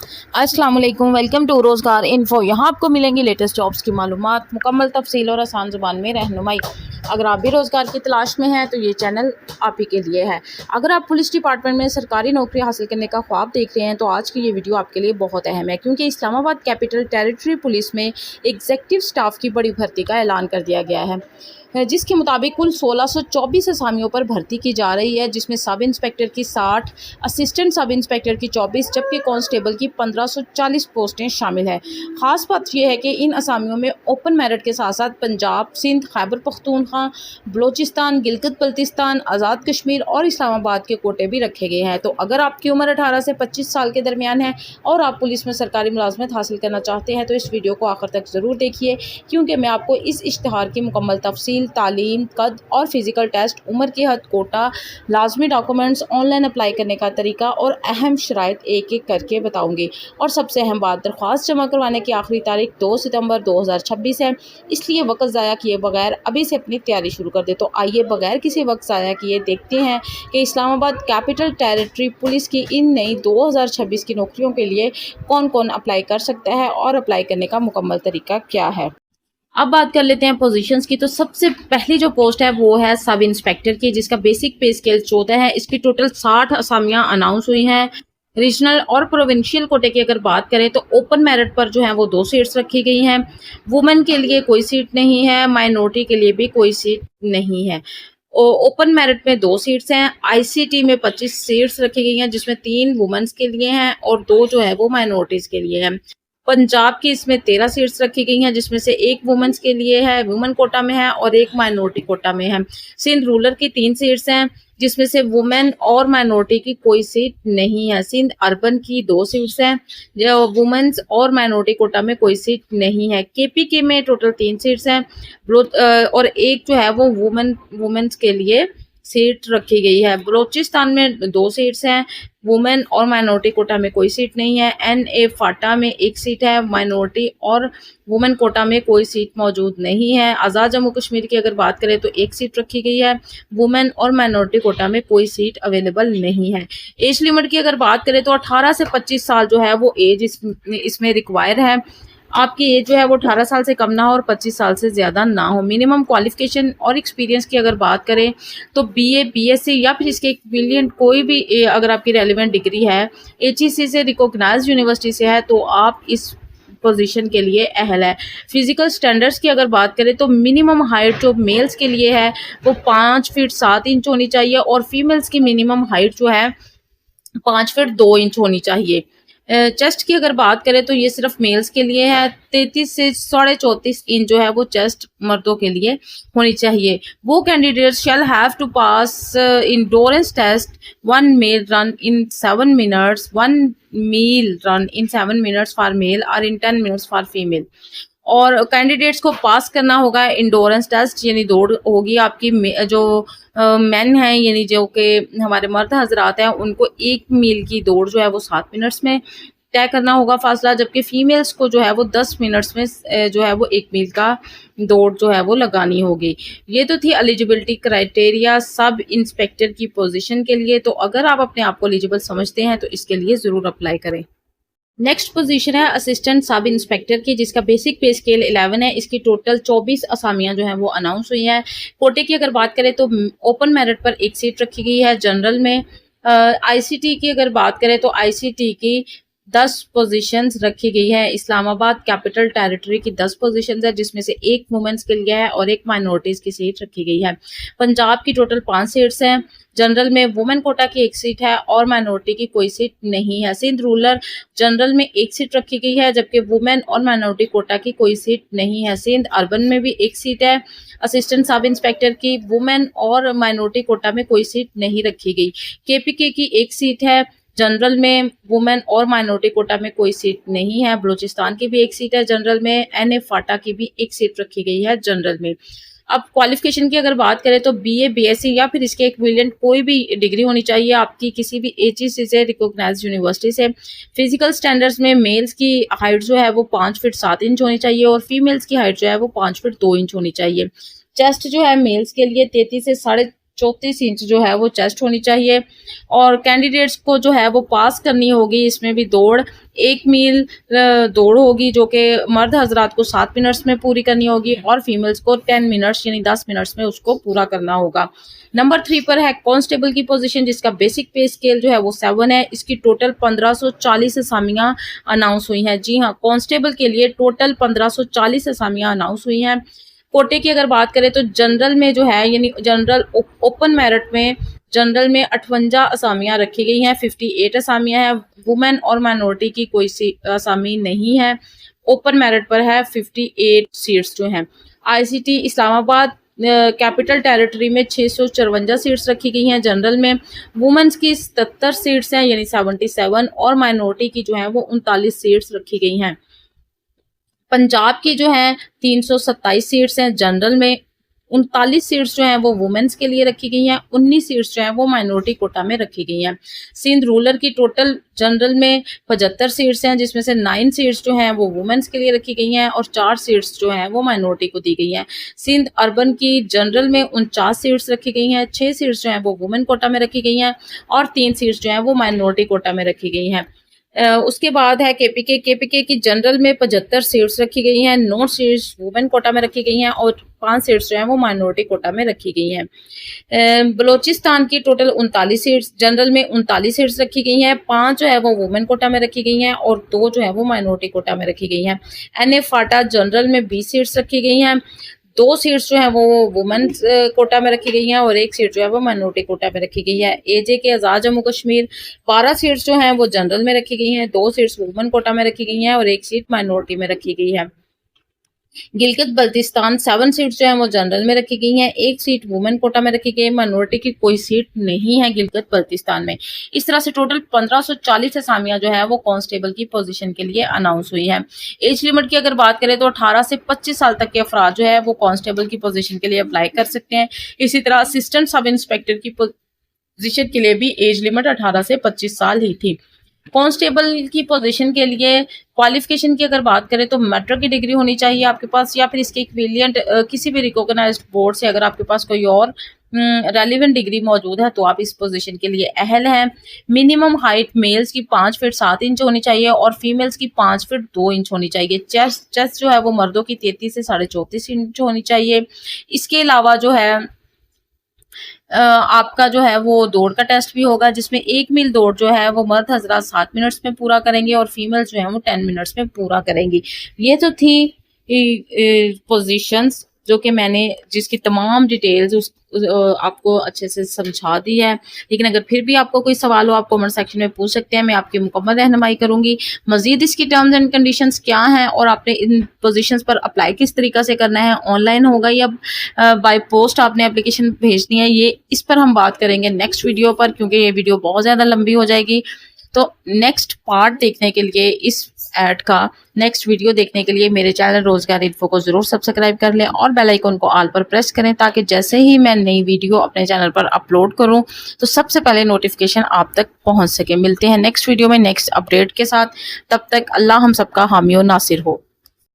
अस्सलाम वालेकुम, welcome to रोज़गार इन्फो। यहाँ आपको मिलेंगी लेटेस्ट जॉब्स की मालूमात, मुकम्मल तफसील और आसान ज़ुबान में रहनुमाई। अगर आप भी रोज़गार की तलाश में हैं तो ये चैनल आप ही के लिए है। अगर आप पुलिस डिपार्टमेंट में सरकारी नौकरी हासिल करने का ख्वाब देख रहे हैं तो आज की ये वीडियो आपके लिए बहुत अहम है, क्योंकि इस्लामाबाद कैपिटल टेरिटरी पुलिस में एग्जेक्टिव स्टाफ की बड़ी भर्ती का ऐलान कर दिया गया है, जिसके मुताबिक कुल 1624 असामियों पर भर्ती की जा रही है, जिसमें सब इंस्पेक्टर की 60, असिस्टेंट सब इंस्पेक्टर की 24 जबकि कांस्टेबल की 1540 पोस्टें शामिल है। ख़ास बात यह है कि इन असामियों में ओपन मेरिट के साथ साथ पंजाब, सिंध, खैबर पख्तूनख्वा, बलोचिस्तान, गिलगित बल्तिस्तान, आज़ाद कश्मीर और इस्लामाबाद के कोटे भी रखे गए हैं। तो अगर आपकी उम्र 18 से 25 साल के दरमियान है और आप पुलिस में सरकारी मुलाजमत हासिल करना चाहते हैं तो इस वीडियो को आखिर तक ज़रूर देखिए, क्योंकि मैं आपको इस इश्तिहार की मुकम्मल तफसील, तालीम, कद और फिज़िकल टेस्ट, उम्र की हद, कोटा, लाजमी डॉक्यूमेंट्स, ऑनलाइन अप्लाई करने का तरीका और अहम शराइत एक एक करके बताऊंगी। और सबसे अहम बात, दरख्वास्त जमा करवाने की आखिरी तारीख 2 सितंबर 2026 है, इसलिए वक्त ज़ाया किए बगैर अभी से अपनी तैयारी शुरू कर दे। तो आइए बगैर किसी वक्त ज़ाया किए देखते हैं कि इस्लामाबाद कैपिटल टेरिटरी पुलिस की इन नई 2026 की नौकरियों के लिए कौन कौन अप्लाई कर सकता है और अप्लाई करने का मुकम्मल तरीका क्या है। अब बात कर लेते हैं पोजीशंस की। तो सबसे पहली जो पोस्ट है वो है सब इंस्पेक्टर की, जिसका बेसिक पे स्केल 14 है। इसकी टोटल 60 असामियां अनाउंस हुई हैं। रीजनल और प्रोविंशियल कोटे की अगर बात करें तो ओपन मेरिट पर जो है वो 2 सीट्स रखी गई हैं। वुमेन के लिए कोई सीट नहीं है, माइनॉरिटी के लिए भी कोई सीट नहीं है। ओपन मेरिट में 2 सीट्स हैं। आईसीटी में 25 सीट्स रखी गई हैं, जिसमें 3 वुमेन्स के लिए हैं और 2 जो है वो माइनॉरिटीज़ के लिए हैं। पंजाब की इसमें 13 सीट्स रखी गई हैं, जिसमें से 1 वुमेन्स के लिए है, वुमेन कोटा में है, और 1 माइनॉरिटी कोटा में है। सिंध रूरल की 3 सीट्स हैं, जिसमें से वुमेन और माइनॉरिटी की कोई सीट नहीं है। सिंध अर्बन की 2 सीट्स हैं, जो वुमेन्स और माइनॉरिटी कोटा में कोई सीट नहीं है। केपीके में टोटल 3 सीट्स हैं और 1 जो है वो वुमेन्स के लिए सीट रखी गई है। बलोचिस्तान में 2 सीट्स हैं, वुमेन और माइनॉरिटी कोटा में कोई सीट नहीं है। एनए फाटा में 1 सीट है, माइनॉरिटी और वुमेन कोटा में कोई सीट मौजूद नहीं है। आज़ाद जम्मू कश्मीर की अगर बात करें तो 1 सीट रखी गई है, वुमेन और माइनॉरिटी कोटा में कोई सीट अवेलेबल नहीं है। एज लिमिट की अगर बात करें तो 18 से 25 साल जो है वो एज इसमें रिक्वायर है। आपकी एज जो है वो 18 साल से कम ना हो और 25 साल से ज़्यादा ना हो। मिनिमम क्वालिफिकेशन और एक्सपीरियंस की अगर बात करें तो बीए, बीएससी या फिर इसके इक्विवेलेंट कोई भी अगर आपकी रेलिवेंट डिग्री है, एचईसी से रिकॉग्नाइज्ड यूनिवर्सिटी से है, तो आप इस पोजीशन के लिए अहल है। फिजिकल स्टैंडर्ड्स की अगर बात करें तो मिनिमम हाइट जो मेल्स के लिए है वो 5 फीट 7 इंच होनी चाहिए और फीमेल्स की मिनिमम हाइट जो है 5 फीट 2 इंच होनी चाहिए। चेस्ट की अगर बात करें तो ये सिर्फ मेल्स के लिए है। 33 से 34.5 इंच जो है वो चेस्ट मर्दों के लिए होनी चाहिए। वो candidates shall have to pass endurance test 1 mile run in 7 minutes, 1 mile run in 7 minutes for male और इन 10 मिनट्स फॉर फीमेल। और कैंडिडेट्स को पास करना होगा इंडोरेंस टेस्ट, यानी दौड़ होगी आपकी। जो मैन हैं यानी जो कि हमारे मर्द हजरात हैं, उनको 1 मील की दौड़ जो है वो 7 मिनट्स में तय करना होगा फासला, जबकि फीमेल्स को जो है वो 10 मिनट्स में जो है वो 1 मील का दौड़ जो है वो लगानी होगी। ये तो थी एलिजिबिलिटी क्राइटेरिया सब इंस्पेक्टर की पोजीशन के लिए। तो अगर आप अपने आप को एलिजिबल समझते हैं तो इसके लिए ज़रूर अप्लाई करें। नेक्स्ट पोजीशन है असिस्टेंट सब इंस्पेक्टर की, जिसका बेसिक पे स्केल 11 है। इसकी टोटल 24 असामियां जो हैं वो अनाउंस हुई हैं। कोटे की अगर बात करें तो ओपन मेरिट पर 1 सीट रखी गई है जनरल में। आईसीटी की अगर बात करें तो आईसीटी की 10 पोजीशंस रखी गई है। इस्लामाबाद कैपिटल टेरिटरी की 10 पोजीशंस है, जिसमें से 1 वुमेन्स के लिए है और 1 माइनॉरिटीज़ की सीट रखी गई है। पंजाब की टोटल 5 सीट्स हैं। जनरल में वुमेन कोटा की 1 सीट है और माइनॉरिटी की कोई सीट नहीं है। सिंध रूरल जनरल में 1 सीट रखी गई है, जबकि वुमेन और माइनॉरिटी कोटा की कोई सीट नहीं है। सिंध अर्बन में भी 1 सीट है असिस्टेंट सब इंस्पेक्टर की, वुमेन और माइनॉरिटी कोटा में कोई सीट नहीं रखी गई। केपीके की 1 सीट है जनरल में, वुमेन और माइनॉरिटी कोटा में कोई सीट नहीं है। बलूचिस्तान की भी 1 सीट है जनरल में। एनए फाटा की भी 1 सीट रखी गई है जनरल में। अब क्वालिफिकेशन की अगर बात करें तो बीए, बीएससी या फिर इसके इक्विवेलेंट कोई भी डिग्री होनी चाहिए आपकी किसी भी एचईसी से रिकॉग्नाइज्ड यूनिवर्सिटी से। फिजिकल स्टैंडर्ड्स में मेल्स की हाइट जो है वो 5 फीट 7 इंच होनी चाहिए और फीमेल्स की हाइट जो है वो 5 फीट 2 इंच होनी चाहिए। चेस्ट जो है मेल्स के लिए 33 से 34 इंच जो है वो चेस्ट होनी चाहिए। और कैंडिडेट्स को जो है वो पास करनी होगी इसमें भी दौड़, 1 मील दौड़ होगी जो कि मर्द हजरात को 7 मिनट्स में पूरी करनी होगी और फीमेल्स को 10 मिनट्स यानी 10 मिनट्स में उसको पूरा करना होगा। नंबर 3 पर है कांस्टेबल की पोजीशन, जिसका बेसिक पे स्केल जो है वो 7 है। इसकी टोटल 1540 असामियां अनाउंस हुई हैं। जी हाँ, कांस्टेबल के लिए टोटल 1540 असामियां अनाउंस हुई हैं। कोटे की अगर बात करें तो जनरल में जो है यानी जनरल ओपन मेरिट में जनरल में 58 असामियां रखी गई हैं, 58 असामियां हैं। वुमेन और माइनॉरिटी की कोई सी असामी नहीं है। ओपन मेरिट पर है 58 सीट्स जो हैं। आईसीटी इस्लामाबाद कैपिटल टेरिटरी में 654 सीट्स रखी गई हैं। जनरल में वुमेन्स की 77 सीट्स हैं यानी 77 और माइनॉरिटी की जो है वो 39 सीट्स रखी गई हैं। पंजाब की जो है 327 सीट्स हैं जनरल में, 39 सीट्स जो हैं वो वुमेन्स के लिए रखी गई हैं, 19 सीट्स जो हैं वो माइनॉरिटी कोटा में रखी गई हैं। सिंध रूरल की टोटल जनरल में 75 सीट्स हैं जिसमें से 9 सीट्स जो हैं वो वुमेन्स के लिए रखी गई हैं और 4 सीट्स जो हैं वो माइनॉरिटी को दी गई हैं। सिंध अर्बन की जनरल में 49 सीट्स रखी गई हैं, 6 सीट्स जो हैं वो वुमेन कोटा में रखी गई हैं और 3 सीट्स जो हैं वो माइनॉरिटी कोटा में रखी गई हैं। उसके बाद है केपीके की जनरल में 75 सीट्स रखी गई हैं, 9 सीट्स वुमेन कोटा में रखी गई हैं और 5 सीट्स जो हैं वो माइनॉरिटी कोटा में रखी गई हैं। बलोचिस्तान की टोटल 39 सीट्स जनरल में 39 सीट्स रखी गई हैं, 5 जो है वो वुमेन कोटा में रखी गई हैं और 2 जो है वो माइनॉरिटी कोटा में रखी गई हैं। एनए फाटा जनरल में 20 सीट्स रखी गई हैं, 2 सीट्स जो है वो वुमेन कोटा में रखी गई हैं और 1 सीट जो है वो माइनॉरिटी कोटा में रखी गई है। एजे के आज़ाद जम्मू कश्मीर 12 सीट्स जो हैं वो जनरल में रखी गई हैं, 2 सीट्स वुमेन कोटा में रखी गई हैं और 1 सीट माइनॉरिटी में रखी गई है। गिलगित बल्तिस्तान 7 सीट्स जो हैं वो जनरल में रखी गई हैं, 1 सीट वुमेन कोटा में रखी गई है, माइनॉरिटी की कोई सीट नहीं है गिलगित बल्तिस्तान में। इस तरह से टोटल 1540 असामियां जो है वो कांस्टेबल की पोजीशन के लिए अनाउंस हुई है। एज लिमिट की अगर बात करें तो 18 से 25 साल तक के अफराद जो है वो कांस्टेबल की पोजीशन के लिए अप्लाई कर सकते हैं। इसी तरह असिस्टेंट सब इंस्पेक्टर की पोजीशन के लिए भी एज लिमिट 18 से 25 साल ही थी। कांस्टेबल की पोजीशन के लिए क्वालिफिकेशन की अगर बात करें तो मैट्रिक की डिग्री होनी चाहिए आपके पास या फिर इसके इक्विवेलेंट किसी भी रिकॉग्नाइज्ड बोर्ड से अगर आपके पास कोई और रेलिवेंट डिग्री मौजूद है तो आप इस पोजीशन के लिए अहल हैं। मिनिमम हाइट मेल्स की 5 फीट 7 इंच होनी चाहिए और फीमेल्स की 5 फीट 2 इंच होनी चाहिए। चेस्ट जो है वो मर्दों की 33 से 34.5 इंच होनी चाहिए। इसके अलावा जो है आपका जो है वो दौड़ का टेस्ट भी होगा जिसमें 1 मील दौड़ जो है वो मर्द हजरात 7 मिनट्स में पूरा करेंगे और फीमेल्स जो है वो 10 मिनट्स में पूरा करेंगी। ये तो थी पोजीशंस जो कि मैंने जिसकी तमाम डिटेल्स आपको अच्छे से समझा दी है। लेकिन अगर फिर भी आपको कोई सवाल हो आप कमेंट सेक्शन में पूछ सकते हैं, मैं आपकी मुकम्मल रहनुमाई करूंगी। मजीद इसकी टर्म्स एंड कंडीशंस क्या हैं और आपने इन पोजीशंस पर अप्लाई किस तरीके से करना है, ऑनलाइन होगा या बाय पोस्ट आपने एप्लीकेशन भेजनी है, ये इस पर हम बात करेंगे नेक्स्ट वीडियो पर, क्योंकि ये वीडियो बहुत ज़्यादा लंबी हो जाएगी। तो नेक्स्ट पार्ट देखने के लिए इस ऐड का नेक्स्ट वीडियो देखने के लिए मेरे चैनल रोजगार इन्फो को जरूर सब्सक्राइब कर लें और बेल आइकन को ऑल पर प्रेस करें ताकि जैसे ही मैं नई वीडियो अपने चैनल पर अपलोड करूं तो सबसे पहले नोटिफिकेशन आप तक पहुंच सके। मिलते हैं नेक्स्ट वीडियो में नेक्स्ट अपडेट के साथ, तब तक अल्लाह हम सबका हामी और नासिर हो।